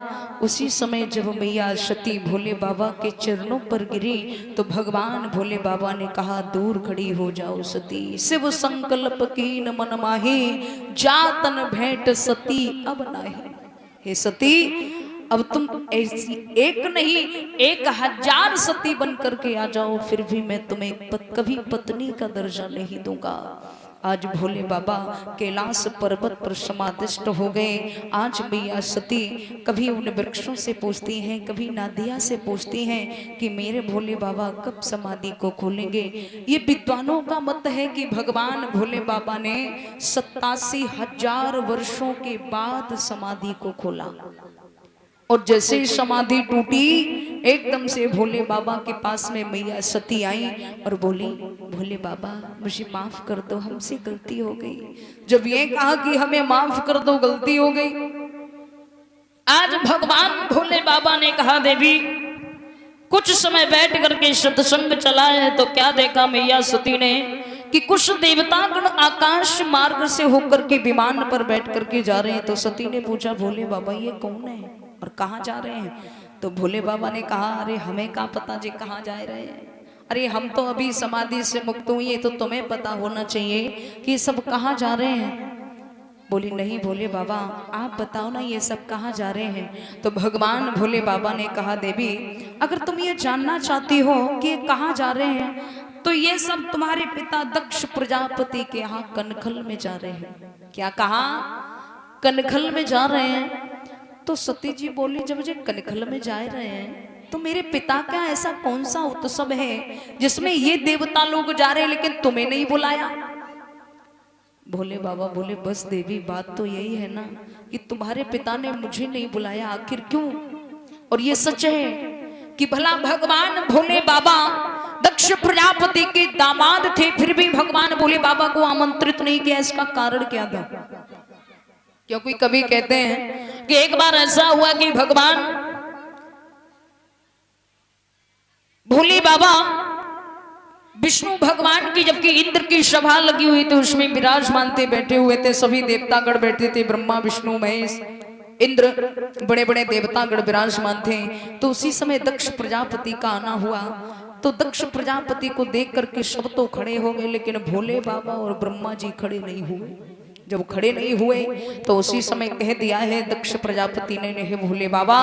उसी समय जब मैया सती भोले बाबा के चरणों पर गिरी तो भगवान भोले बाबा ने कहा, दूर खड़ी हो जाओ सती, शिव संकल्प कीन मन माही, जातन भेंट सती अब नाही। हे सती, अब तुम ऐसी एक नहीं 1000 सती बन करके आ जाओ, फिर भी मैं तुम्हें कभी पत्नी का दर्जा नहीं दूंगा। आज भोले बाबा कैलाश पर्वत पर समाधिष्ट हो गए। आज मैया सती कभी उन वृक्षों से पूछती हैं, कभी नादिया से पूछती हैं कि मेरे भोले बाबा कब समाधि को खोलेंगे। ये विद्वानों का मत है कि भगवान भोले बाबा ने 87,000 वर्षों के बाद समाधि को खोला। और जैसे ही समाधि टूटी, एकदम से भोले बाबा के पास में मैया सती आई और बोली, भोले बाबा मुझे माफ कर दो, हमसे गलती हो गई। जब ये कहा कि हमें माफ कर दो, गलती हो गई, आज भगवान भोले बाबा ने कहा, देवी कुछ समय बैठ करके सत्संग चला है तो क्या देखा मैया सती ने कि कुछ देवतागण आकाश मार्ग से होकर के विमान पर बैठ करके जा रहे हैं। तो सती ने पूछा, भोले बाबा ये कौन है और कहाँ जा रहे हैं? तो भोले बाबा ने कहा, अरे हमें क्या पता जी कहाँ जा रहे हैं, अरे हम तो अभी समाधि से मुक्त हुए, तो तुम्हें पता होना चाहिए कि सब कहाँ जा रहे हैं। बोली, नहीं भोले बाबा आप बताओ ना ये सब कहाँ जा रहे हैं। तो भगवान भोले बाबा ने कहा, देवी अगर तुम ये जानना चाहती हो कि ये कहाँ जा रहे हैं तो ये सब तुम्हारे पिता दक्ष प्रजापति के यहाँ कनखल में जा रहे हैं। क्या कहा? कनखल में जा रहे हैं। तो सती जी बोली, जब मुझे कनखल में जा रहे हैं तो मेरे पिता का ऐसा कौन सा उत्सव है जिसमें ये देवता लोग जा रहे हैं लेकिन तुम्हें नहीं बुलाया? भोले बाबा बोले, बस देवी बात तो यही है ना कि तुम्हारे पिता ने मुझे नहीं बुलाया, आखिर क्यों? और ये सच है कि भला भगवान भोले बाबा दक्ष प्रजापति के दामाद थे, फिर भी भगवान भोले बाबा को आमंत्रित नहीं किया। इसका कारण क्या था? क्योंकि कभी कहते हैं कि एक बार ऐसा हुआ कि भगवान भोले बाबा विष्णु भगवान की जबकि इंद्र की सभा लगी हुई थी, उसमें विराजमान थे, बैठे हुए थे, सभी देवतागण बैठे थे, ब्रह्मा विष्णु महेश इंद्र, बड़े बड़े देवतागण विराजमान थे। तो उसी समय दक्ष प्रजापति का आना हुआ। तो दक्ष प्रजापति को देख करके सब तो खड़े हो गए, लेकिन भोले बाबा और ब्रह्मा जी खड़े नहीं हुए। जब खड़े नहीं हुए तो उसी समय कह दिया है दक्ष प्रजापति ने, हे भोले बाबा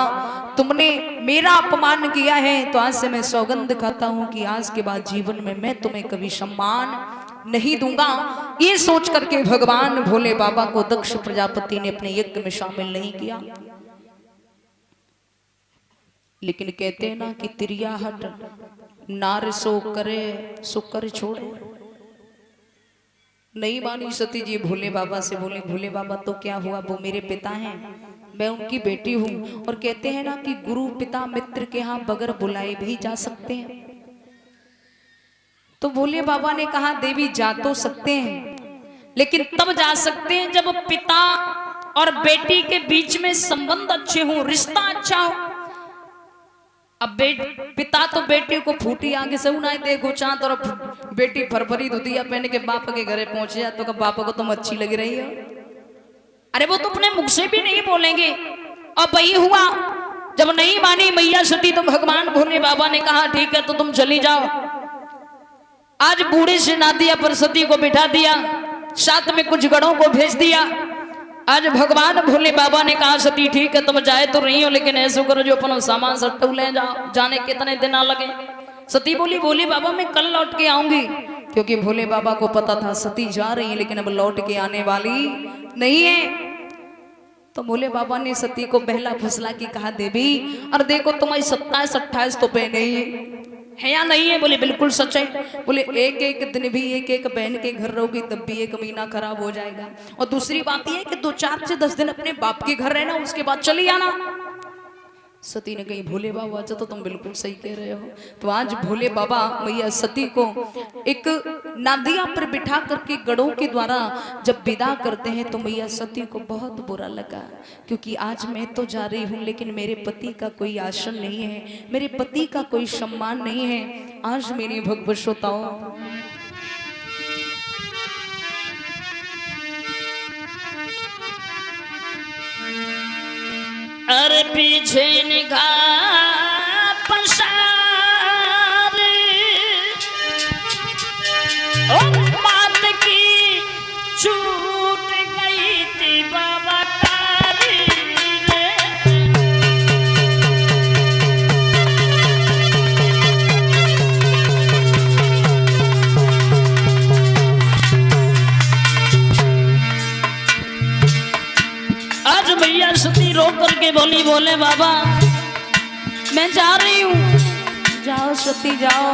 तुमने मेरा अपमान किया है, तो आज से मैं सौगंध खाता हूं कि आज के बाद जीवन में मैं तुम्हें कभी सम्मान नहीं दूंगा। ये सोच करके भगवान भोले बाबा को दक्ष प्रजापति ने अपने यज्ञ में शामिल नहीं किया। लेकिन कहते हैं ना कि तिरियाहट नार सो करे सो कर छोड़े। नहीं मानी सती जी भोले बाबा से, बोले भोले बाबा तो क्या हुआ, वो मेरे पिता हैं, मैं उनकी बेटी हूं। और कहते हैं ना कि गुरु पिता मित्र के यहाँ बगैर बुलाए भी जा सकते हैं। तो भोले बाबा ने कहा, देवी जा तो सकते हैं लेकिन तब जा सकते हैं जब पिता और बेटी के बीच में संबंध अच्छे हों, रिश्ता अच्छा हो। अब पिता तो बेटी को फूटी आगे से उनाई देखो चांद, और बेटी फरफरी धुतिया पहन के बाप के घरे पहुंचे जा तो बापा को तुम अच्छी लग रही हो। अरे वो तो अपने मुख से भी नहीं बोलेंगे। अब वही हुआ, जब नहीं मानी मैया सती तो भगवान भोले बाबा ने कहा, ठीक है तो तुम चली जाओ। आज बूढ़े से नादिया पर सती को बिठा दिया, साथ में कुछ गणों को भेज दिया। आज भगवान भोले बाबा ने कहा, सती ठीक है तुम जाए तो रही हो, लेकिन ऐसा करो जो अपना सामान सट्टू ले जाओ, जाने कितने दिन ना लगे। सती बोली, भोले बाबा मैं कल लौट के आऊंगी, क्योंकि भोले बाबा को पता था सती जा रही है लेकिन अब लौट के आने वाली नहीं है। तो भोले बाबा ने सती को बहला फुसला की कहा, देवी और देखो तुम्हारी 27-28 तो पहने ही है या नहीं है? बोले बिल्कुल सच है। बोले एक एक दिन भी एक एक बहन के घर रहोगी तब भी एक महीना खराब हो जाएगा। और दूसरी बात यह है कि 2-4 से 10 दिन अपने बाप के घर रहना, उसके बाद चली आना। सती ने कही, भोले बाबा तो तुम बिल्कुल सही कह रहे हो। तो आज भोले बाबा मैया सती को एक नादिया पर बिठा करके गणों के द्वारा जब विदा करते हैं तो मैया सती को बहुत बुरा लगा, क्योंकि आज मैं तो जा रही हूँ लेकिन मेरे पति का कोई आसन नहीं है, मेरे पति का कोई सम्मान नहीं है। आज मेरी भगवशोताओं अरे पीछे निगाह पसार और बात की छूट गई थी बाबा तारी रे। आज भैया सती रो करके बोली, बोले बाबा मैं जा रही हूँ। जाओ सती जाओ,